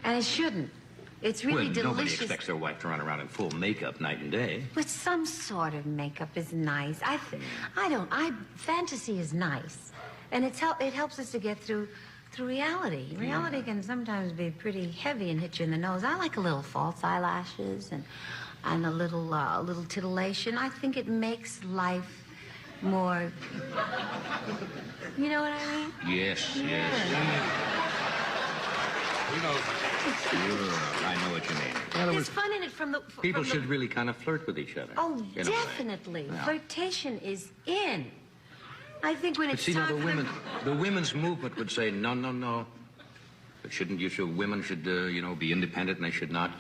And it shouldn't. It's really delicious. Nobody expects their wife to run around in full makeup night and day. But some sort of makeup is nice. Fantasy is nice. And it helps us to get through reality. Reality can sometimes be pretty heavy and hit you in the nose. I like a little false eyelashes and a little titillation. I think it makes life more, you know what I mean? Yes. You know, I know what you mean. In other There's words, fun in it from the... people should really kind of flirt with each other. Oh, definitely. Yeah. Flirtation is in. I think when it's time for the women's movement would say, no. Women should, be independent, and they should not,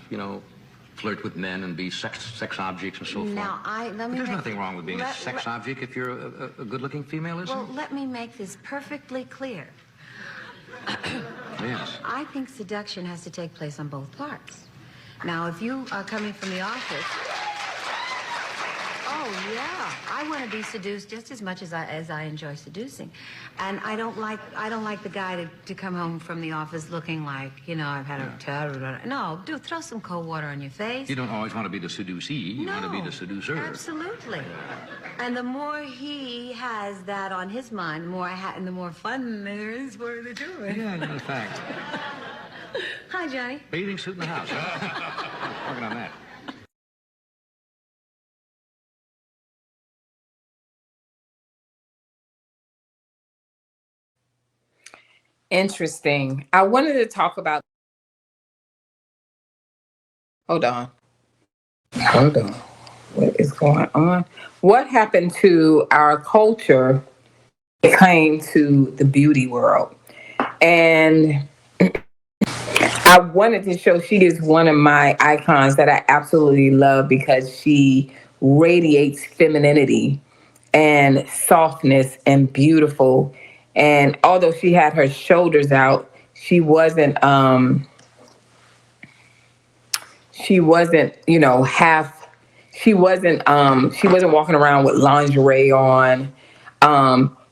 flirt with men and be sex objects and so forth. Now, There's nothing wrong with being a sex object if you're a good-looking female, is there? Well, let me make this perfectly clear. Yes. I think seduction has to take place on both parts. Now, if you are coming from the office... Oh, yeah. I want to be seduced just as much as I enjoy seducing. And I don't like the guy to come home from the office looking like, I've had a terrible... No, throw some cold water on your face. You don't always want to be the seducee. You want to be the seducer. Absolutely. And the more he has that on his mind, the more fun there is for the two of us. Yeah, in fact. Hi, Johnny. Bathing suit in the house, huh? Working on that. Interesting. I wanted to talk about... Hold on. What is going on? What happened to our culture when it came to the beauty world? And I wanted to show, she is one of my icons that I absolutely love because she radiates femininity and softness and beautiful. And although she had her shoulders out, she wasn't, she wasn't walking around with lingerie on.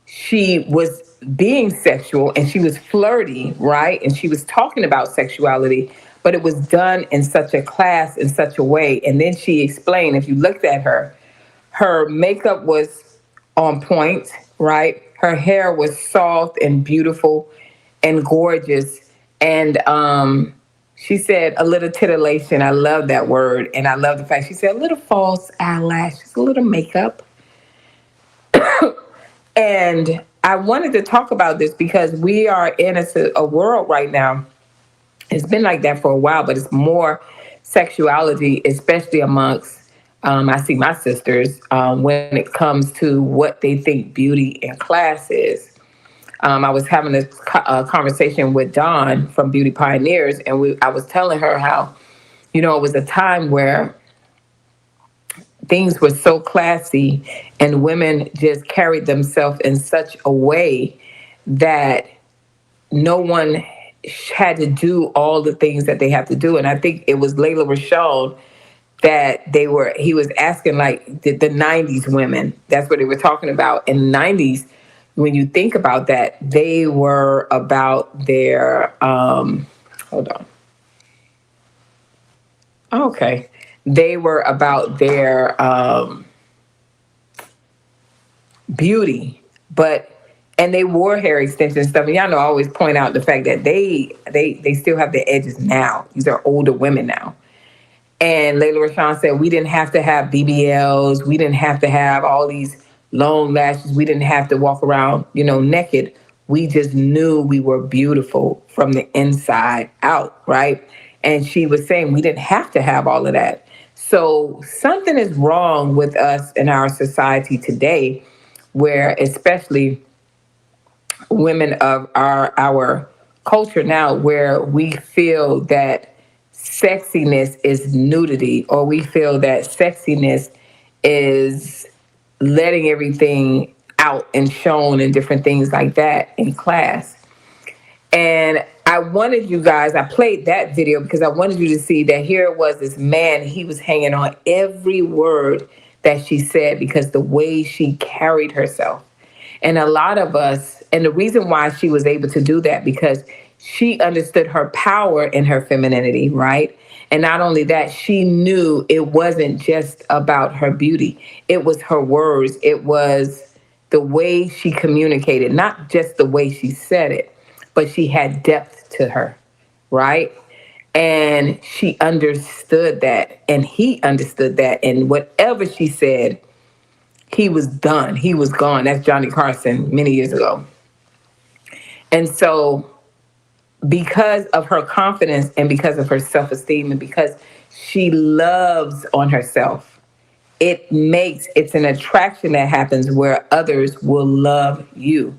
She was being sexual and she was flirty, right? And she was talking about sexuality, but it was done in such a class, in such a way. And then she explained, if you looked at her makeup was on point, right? Her hair was soft and beautiful and gorgeous. And she said a little titillation. I love that word. And I love the fact she said a little false eyelashes, a little makeup. And I wanted to talk about this because we are in a world right now. It's been like that for a while, but it's more sexuality, especially amongst, I see my sisters, when it comes to what they think beauty and class is. I was having this conversation with Dawn from Beauty Pioneers, and I was telling her how, it was a time where things were so classy and women just carried themselves in such a way that no one had to do all the things that they have to do. And I think it was Layla Rashad that he was asking, like, the 90s women, that's what they were talking about. In the 90s, when you think about that, they were about their, hold on. Okay. They were about their beauty, and they wore hair extensions and stuff. And y'all know I always point out the fact that they still have the edges now. These are older women now. And Layla Rashawn said, we didn't have to have BBLs. We didn't have to have all these long lashes. We didn't have to walk around, naked. We just knew we were beautiful from the inside out, right? And she was saying we didn't have to have all of that. So something is wrong with us in our society today, where especially women of our culture now, where we feel that sexiness is nudity, or we feel that sexiness is letting everything out and shown and different things like that in class. And I wanted you guys, I played that video because I wanted you to see that here was this man, he was hanging on every word that she said because the way she carried herself. And a lot of us, and the reason why she was able to do that, because she understood her power in her femininity, right? And not only that, she knew it wasn't just about her beauty. It was her words. It was the way she communicated, not just the way she said it, but she had depth to her, right? And she understood that, and he understood that. And whatever she said, he was done. He was gone. That's Johnny Carson many years ago. And so, because of her confidence and because of her self-esteem and because she loves on herself, it's an attraction that happens where others will love you.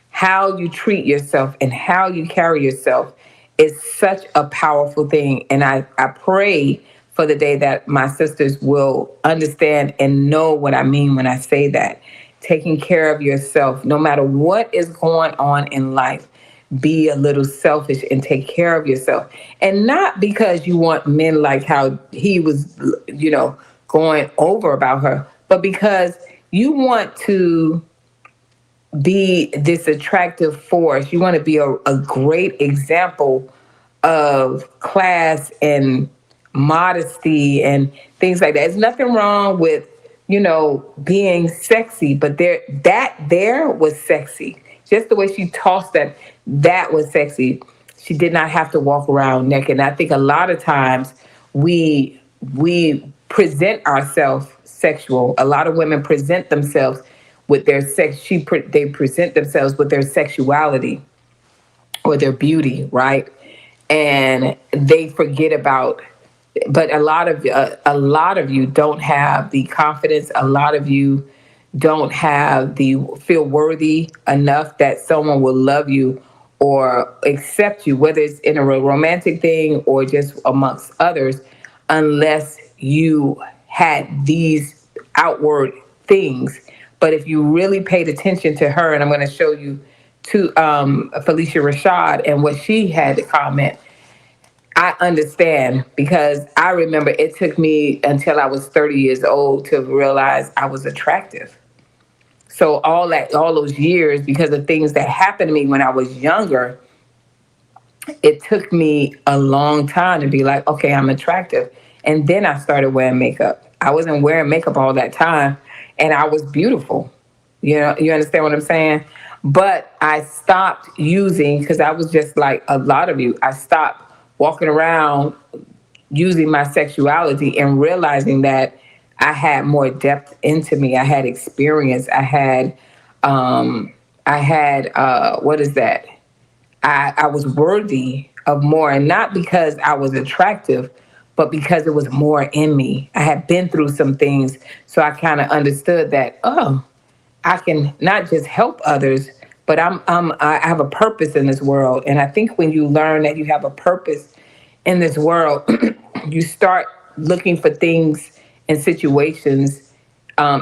How you treat yourself and how you carry yourself is such a powerful thing. And I pray for the day that my sisters will understand and know what I mean when I say that. Taking care of yourself, no matter what is going on in life, be a little selfish and take care of yourself. And not because you want men like how he was, going over about her, but because you want to be this attractive force. You want to be a great example of class and modesty and things like that. There's nothing wrong with, being sexy, but there was sexy. Just the way she tossed that was sexy. She did not have to walk around naked. And I think a lot of times we present ourselves sexual. A lot of women present themselves with their sex. They present themselves with their sexuality or their beauty, right? And they forget about. But a lot of you don't have the confidence. A lot of you don't have the feel worthy enough that someone will love you or accept you, whether it's in a romantic thing or just amongst others, unless you had these outward things. But if you really paid attention to her, and I'm going to show you to Felicia Rashad and what she had to comment, I understand, because I remember it took me until I was 30 years old to realize I was attractive. So all those years, because of things that happened to me when I was younger, it took me a long time to be like, okay, I'm attractive. And then I started wearing makeup. I wasn't wearing makeup all that time, and I was beautiful. You understand what I'm saying? But I stopped using, because I was just like a lot of you, I stopped walking around using my sexuality and realizing that I had more depth into me. I had experience. What is that? I was worthy of more, and not because I was attractive, but because it was more in me. I had been through some things, so I kind of understood that, I can not just help others, but I have a purpose in this world. And I think when you learn that you have a purpose in this world, you start looking for things and situations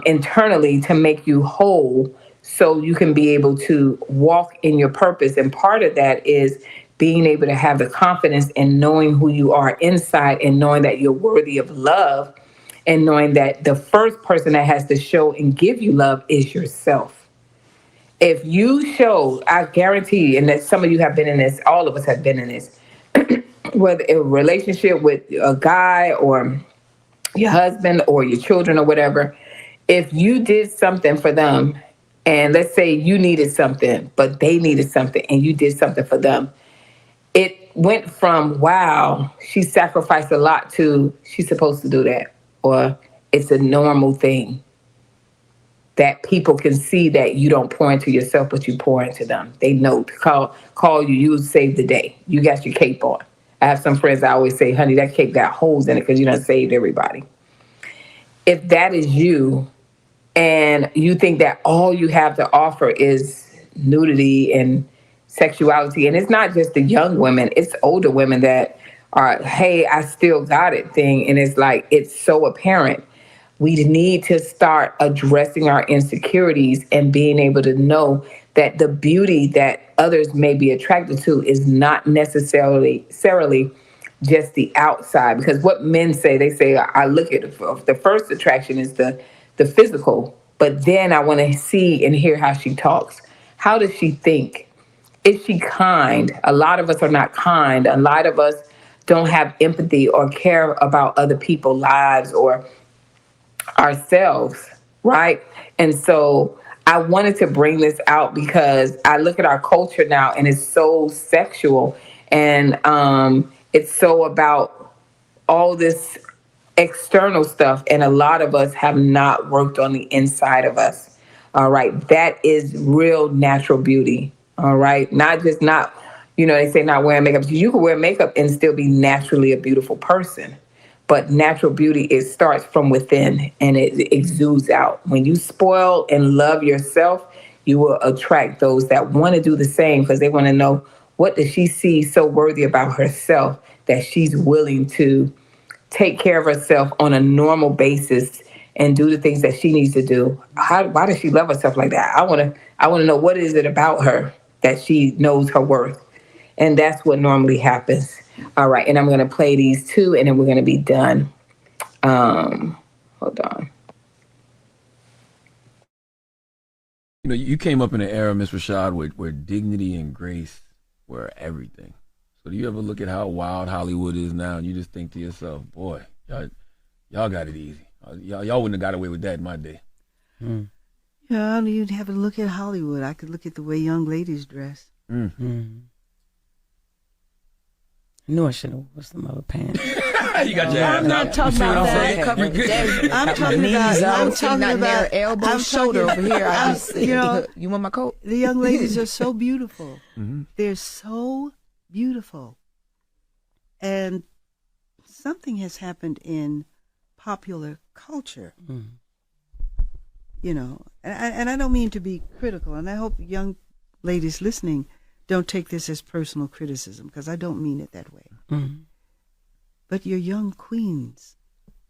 internally to make you whole, so you can be able to walk in your purpose. And part of that is being able to have the confidence in knowing who you are inside and knowing that you're worthy of love, and knowing that the first person that has to show and give you love is yourself. If you show, I guarantee, and that some of you have been in this, all of us have been in this, whether a relationship with a guy or your husband or your children or whatever, if you did something for them, and let's say you needed something, but they needed something, and you did something for them, it went from, wow, she sacrificed a lot, to she's supposed to do that, or it's a normal thing. That people can see that you don't pour into yourself, but you pour into them. They know to call you. You saved the day. You got your cape on. I have some friends I always say, honey, that cape got holes in it because you done saved everybody. If that is you, and you think that all you have to offer is nudity and sexuality, and it's not just the young women, it's older women that are, hey, I still got it thing, and it's like, it's so apparent. We need to start addressing our insecurities and being able to know that the beauty that others may be attracted to is not necessarily just the outside. Because what men say, they say, I look at the first attraction is the physical, but then I want to see and hear how she talks. How does she think? Is she kind? A lot of us are not kind. A lot of us don't have empathy or care about other people's lives or ourselves, right? And so I wanted to bring this out because I look at our culture now and it's so sexual, and it's so about all this external stuff, and a lot of us have not worked on the inside of us. All right, that is real natural beauty. All right, not just not, they say not wearing makeup. You can wear makeup and still be naturally a beautiful person. But natural beauty, it starts from within and it exudes out. When you spoil and love yourself, you will attract those that want to do the same, because they want to know, what does she see so worthy about herself that she's willing to take care of herself on a normal basis and do the things that she needs to do. Why does she love herself like that? I want to know, what is it about her that she knows her worth. And that's what normally happens. All right, and I'm going to play these two, and then we're going to be done. Hold on. You came up in an era, Miss Rashad, where dignity and grace were everything. So do you ever look at how wild Hollywood is now, and you just think to yourself, boy, y'all got it easy. Y'all wouldn't have got away with that in my day. Yeah, you'd have to look at Hollywood. I could look at the way young ladies dress. I knew I should have worn some other pants. You got your I'm not talking about that. I'm talking about elbow, shoulder over here. You want my coat? The young ladies are so beautiful. They're so beautiful. And something has happened in popular culture. And I don't mean to be critical, and I hope young ladies listening don't take this as personal criticism, because I don't mean it that way. But you're young queens.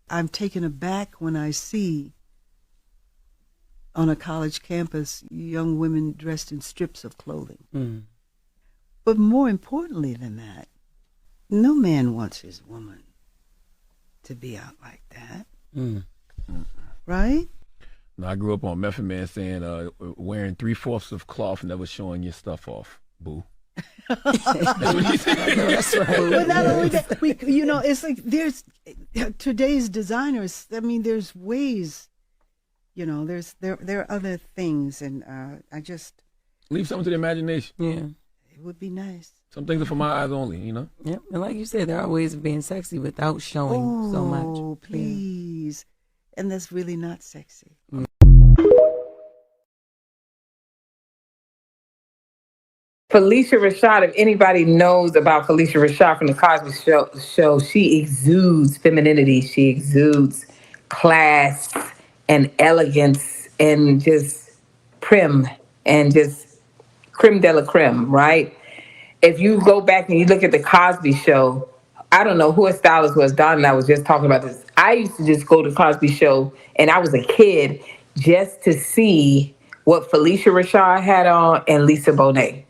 I'm taken aback when I see on a college campus young women dressed in strips of clothing. But more importantly than that, no man wants his woman to be out like that. Right? No, I grew up on Method Man saying, wearing 3/4 of cloth, never showing your stuff off. Boo. That's what he said. That's right. But not only that, it's like there's today's designers. I mean, there's ways. There are other things, and I just leave something to the imagination. Yeah, it would be nice. Some things are for my eyes only. Yep, and like you said, there are ways of being sexy without showing so much. Oh, please, and that's really not sexy. Felicia Rashad, if anybody knows about Felicia Rashad from the Cosby show, she exudes femininity. She exudes class and elegance and just prim and just creme de la creme, right? If you go back and you look at the Cosby show, I don't know who a stylist was. Don and I was just talking about this. I used to just go to the Cosby show, and I was a kid, just to see what Felicia Rashad had on and Lisa Bonet.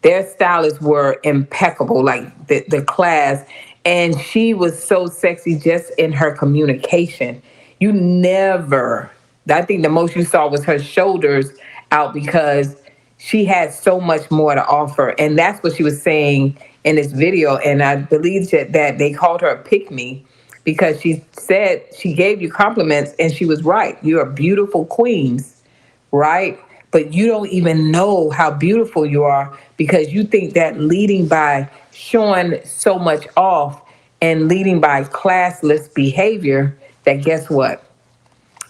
Their stylists were impeccable, like the class. And she was so sexy just in her communication. I think the most you saw was her shoulders out, because she had so much more to offer. And that's what she was saying in this video. And I believe that they called her a pick-me, because she said she gave you compliments, and she was right. You're beautiful queens, right? But you don't even know how beautiful you are, because you think that leading by showing so much off and leading by classless behavior, that guess what?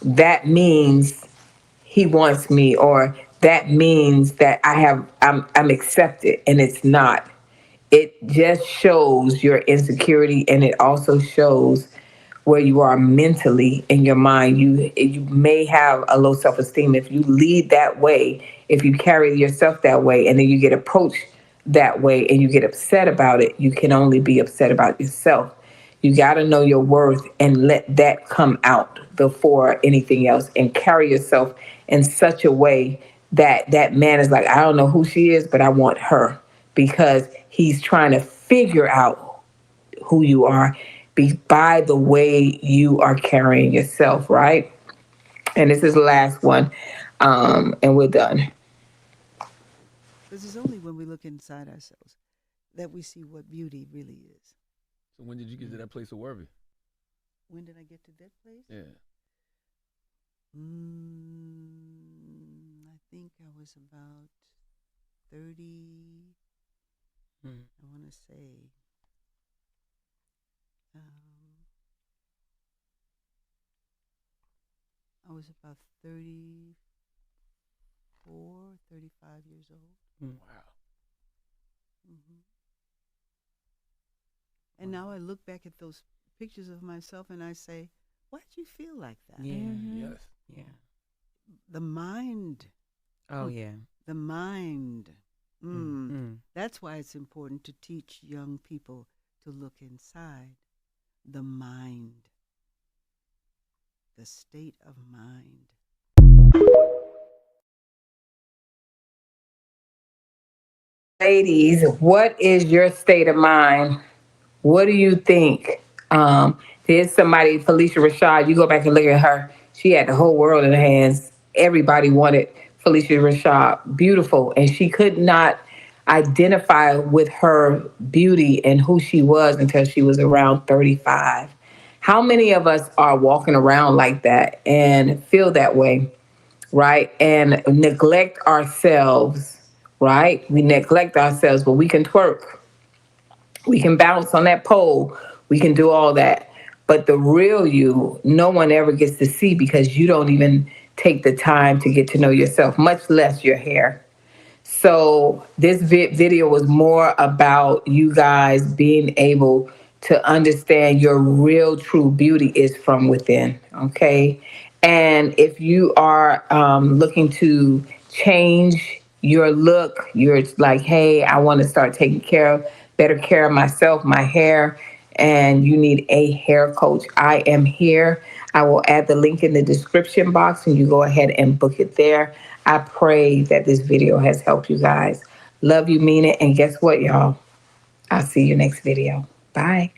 That means he wants me, or that means that I'm accepted, and it's not. It just shows your insecurity, and it also shows where you are mentally in your mind. You may have a low self-esteem. If you lead that way, if you carry yourself that way, and then you get approached that way and you get upset about it, you can only be upset about yourself. You got to know your worth and let that come out before anything else, and carry yourself in such a way that that man is like, I don't know who she is, but I want her, because he's trying to figure out who you are by the way you are carrying yourself, right? And this is the last one, and we're done. Because it's only when we look inside ourselves that we see what beauty really is. So when did you get to that place of worthy? When did I get to that place? Yeah. I think I was about 30. I want to say. I was about 34, 35 years old. Wow. And now I look back at those pictures of myself and I say, why'd you feel like that? Yeah. Yes. Yeah. The mind. Oh, yeah. The mind. That's why it's important to teach young people to look inside. The mind. The state of mind. Ladies, what is your state of mind? What do you think? There's somebody, Felicia Rashad, you go back and look at her. She had the whole world in her hands. Everybody wanted Felicia Rashad, beautiful. And she could not identify with her beauty and who she was until she was around 35. How many of us are walking around like that and feel that way, right? And neglect ourselves, right? We neglect ourselves, but we can twerk. We can bounce on that pole. We can do all that. But the real you, no one ever gets to see because you don't even take the time to get to know yourself, much less your hair. So this video was more about you guys being able to understand your real true beauty is from within, okay? And if you are looking to change your look, you're like, hey, I want to start taking better care of myself, my hair, and you need a hair coach, I am here. I will add the link in the description box and you go ahead and book it there. I pray that this video has helped you guys. Love you, mean it. And guess what, y'all? I'll see you next video. Bye.